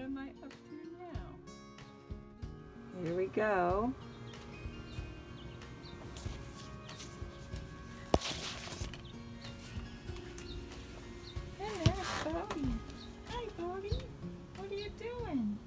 am I up to now? Here we go. And there's Bodie. Hi, Bodie. What are you doing?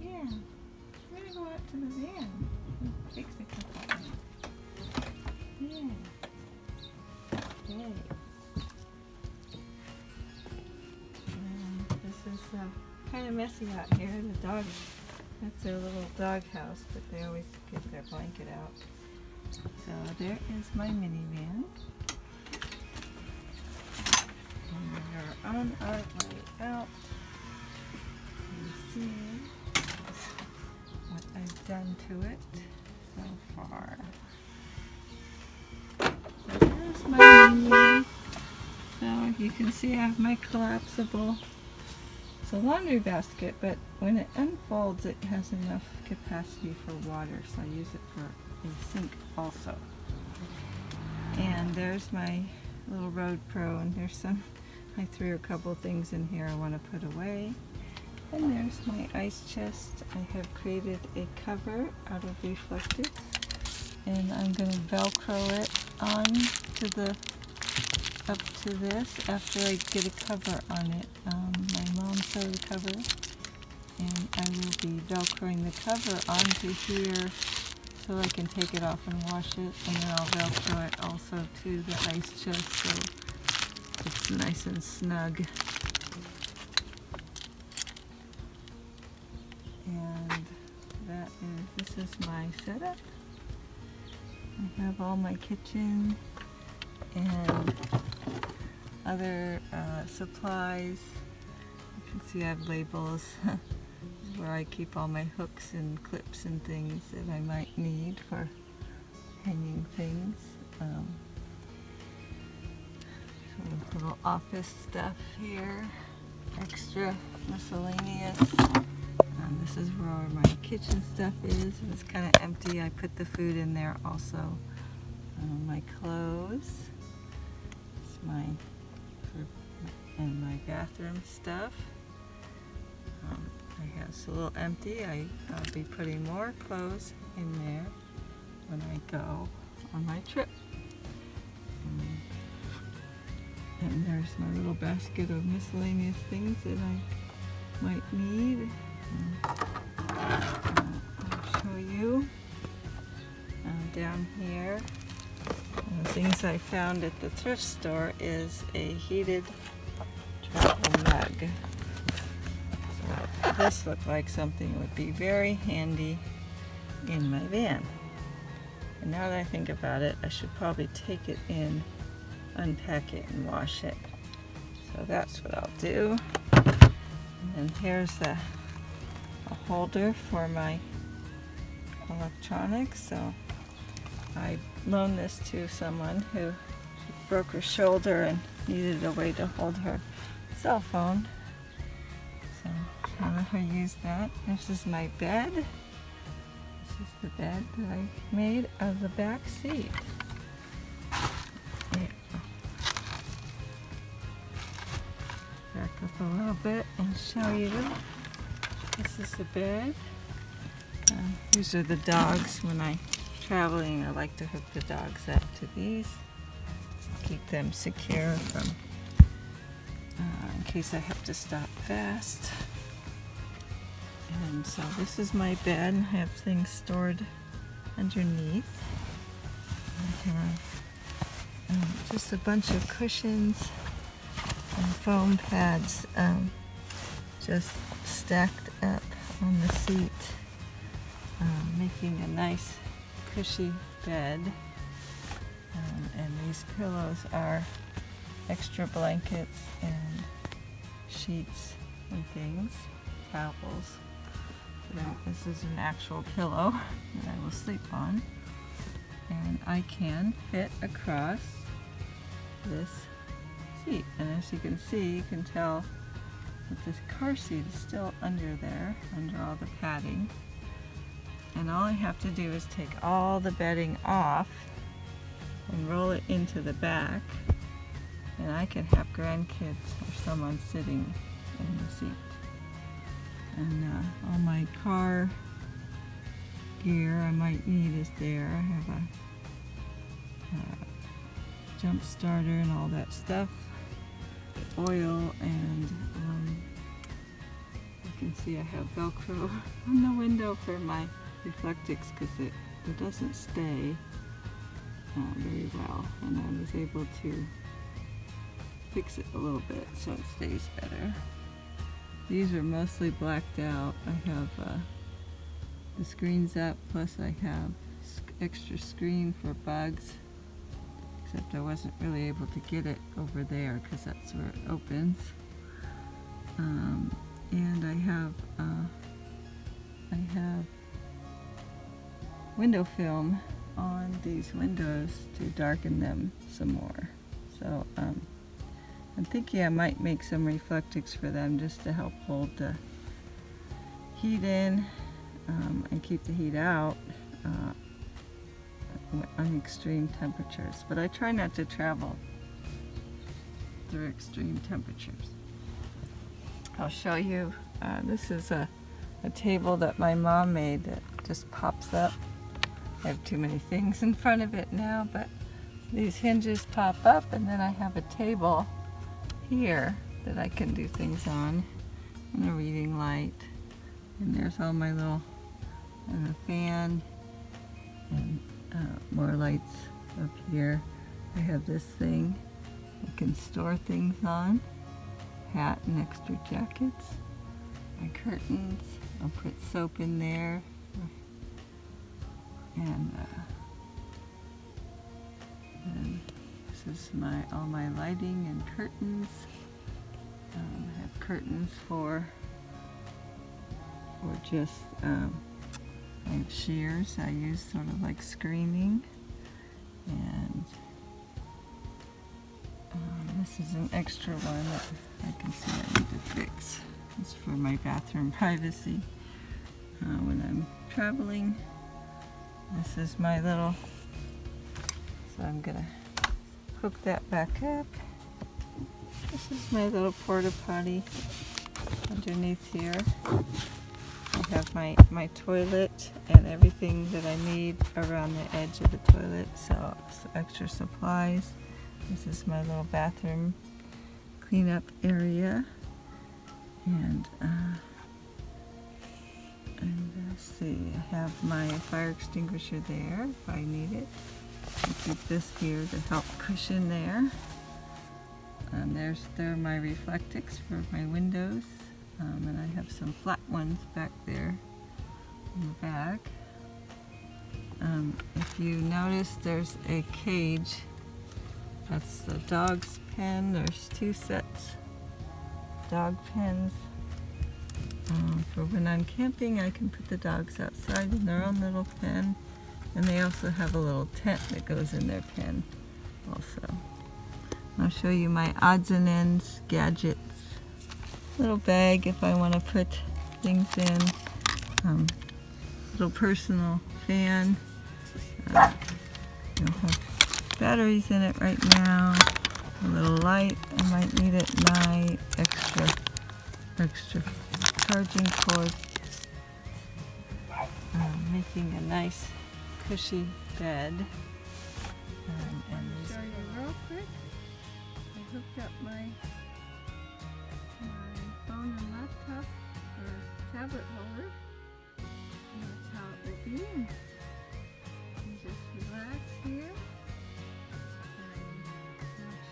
Yeah. We're gonna go out to the van and fix a couple things. Yeah. Okay. This is kind of messy out here. The dog, that's their little dog house, but they always get their blanket out. So there is my minivan. And we are on our way out. You see what I've done to it so far. So there's my minivan. So you can see I have my collapsible. It's a laundry basket, but when it unfolds it has enough capacity for water, so I use it for a sink also. And there's my little Road Pro, and there's I threw a couple things in here I want to put away. And there's my ice chest. I have created a cover out of reflective, and I'm going to Velcro it on to the up to this after I get a cover on it. My mom sewed a cover, and I will be Velcroing the cover onto here so I can take it off and wash it, and then I'll Velcro it also to the ice chest so it's nice and snug. And this is my setup. I have all my kitchen and other supplies. You can see I have labels where I keep all my hooks and clips and things that I might need for hanging things. Some little office stuff here, extra miscellaneous. This is where my kitchen stuff is. It's kind of empty. I put the food in there also. My clothes. It's and my bathroom stuff. It's a little empty. I'll be putting more clothes in there when I go on my trip. And there's my little basket of miscellaneous things that I might need. I'll show you down here. The things I found at the thrift store is a heated travel mug. So this looked like something that would be very handy in my van. And now that I think about it, I should probably take it in, unpack it, and wash it. So that's what I'll do. And here's a holder for my electronics. So I loaned this to someone who broke her shoulder and needed a way to hold her cell phone. So I let her use that. This is my bed. This is the bed that I made of the back seat. Yeah. Back up a little bit and show you. This is the bed. These are the dogs. When I'm traveling, I like to hook the dogs up to these. Keep them secure from in case I have to stop fast. And so this is my bed. I have things stored underneath. I have just a bunch of cushions and foam pads just stacked up on the seat, making a nice cushy bed. And these pillows are extra blankets and sheets and things, towels. This is an actual pillow that I will sleep on, and I can fit across this seat. And as you can see, you can tell that this car seat is still under there, under all the padding. And all I have to do is take all the bedding off and roll it into the back, and I can have grandkids or someone sitting in the seat. And all my car gear I might need is there. I have a jump starter and all that stuff, oil, and you can see I have Velcro on the window for my Reflectix because it doesn't stay very well, and I was able to fix it a little bit so it stays better. These are mostly blacked out. I have the screen's up, plus I have extra screen for bugs, except I wasn't really able to get it over there because that's where it opens. And I have window film on these windows to darken them some more. So I'm thinking I might make some Reflectix for them just to help hold the heat in and keep the heat out on extreme temperatures. But I try not to travel through extreme temperatures. I'll show you. This is a table that my mom made that just pops up. I have too many things in front of it now, but these hinges pop up, and then I have a table here that I can do things on, and a reading light, and there's all my little, and a fan, and more lights up here. I have this thing I can store things on, hat and extra jackets, my curtains. I'll put soap in there, and this is all my lighting and curtains. I have curtains for just I have shears I use sort of like screening, and this is an extra one that I can see I need to fix. It's for my bathroom privacy when I'm traveling. This is my little, so I'm gonna hook that back up. This is my little porta potty underneath here. I have my toilet and everything that I need around the edge of the toilet, so extra supplies. This is my little bathroom cleanup area, and let's see, I have my fire extinguisher there if I need it. I keep this here to help cushion there. And there are my Reflectix for my windows, and I have some flat ones back there in the back. If you notice, there's a cage. That's the dog's pen. There's 2 sets dog pens. For when I'm camping, I can put the dogs outside in their own little pen, and they also have a little tent that goes in their pen also. I'll show you my odds and ends gadgets. Little bag if I want to put things in. Little personal fan. You'll have batteries in it right now. A little light, I might need it at night. Extra charging cord. Making a nice cushy bed. And show you real quick. I hooked up my phone and laptop or tablet holder, and that's how it will be. And just relax here and watch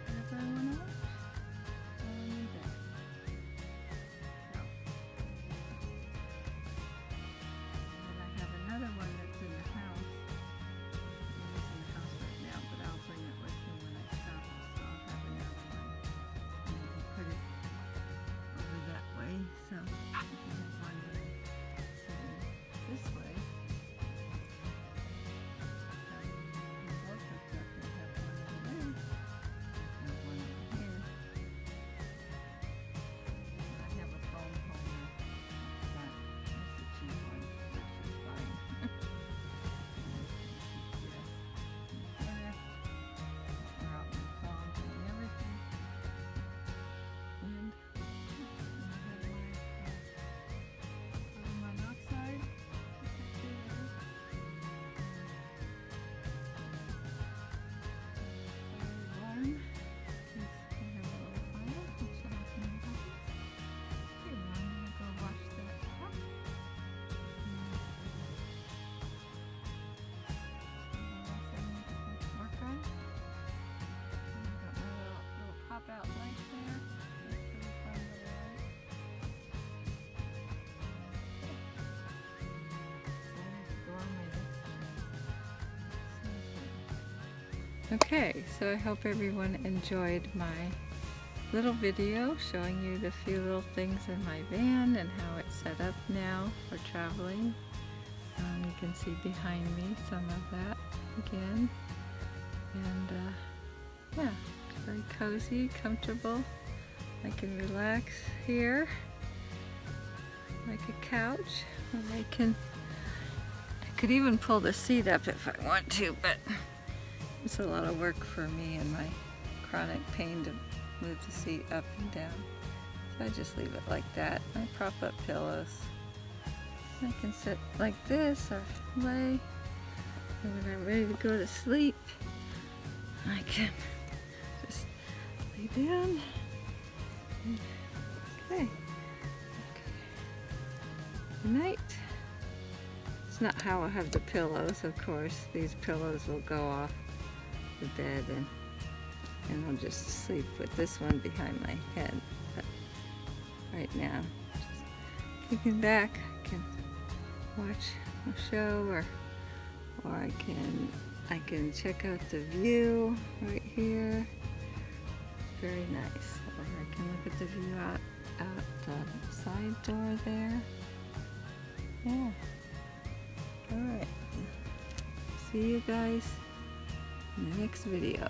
whatever I want to watch while I'm in bed. So, and I have another one that's in the house. It's in the house right now, but I'll bring it with me when I travel, so I'll have another one. And I can put it over that way, so I can have one sitting this way. out light there. That's pretty fun little light. Okay, so I hope everyone enjoyed my little video showing you the few little things in my van and how it's set up now for traveling. You can see behind me some of that again. And yeah, it's very cozy, comfortable. I can relax here like a couch. And I could even pull the seat up if I want to, but it's a lot of work for me and my chronic pain to move the seat up and down. So I just leave it like that. I prop up pillows. I can sit like this or lay. And when I'm ready to go to sleep, I can just lay down. Okay. Good night. It's not how I have the pillows, of course. These pillows will go off the bed and I'll just sleep with this one behind my head. But right now, just kicking back, I can watch a show or I can check out the view right here. Very nice. Or I can look at the view out the side door there. Yeah. Alright. See you guys in the next video.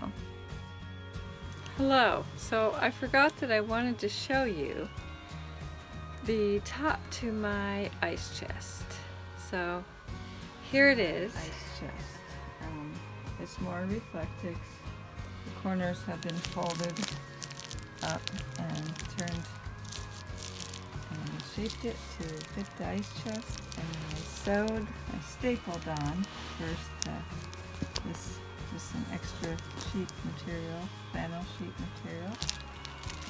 Hello. So I forgot that I wanted to show you the top to my ice chest. So here it is. Ice chest. It's more reflective. The corners have been folded up and turned and shaped it to fit the ice chest. And then I stapled on first just an extra sheet material, flannel sheet material.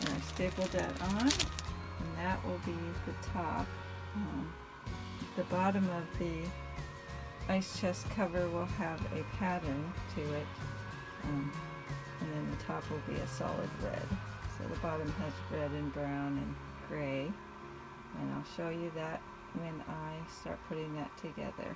And I stapled that on, and that will be the top. The bottom of the ice chest cover will have a pattern to it, and then the top will be a solid red. So the bottom has red and brown and gray, and I'll show you that when I start putting that together.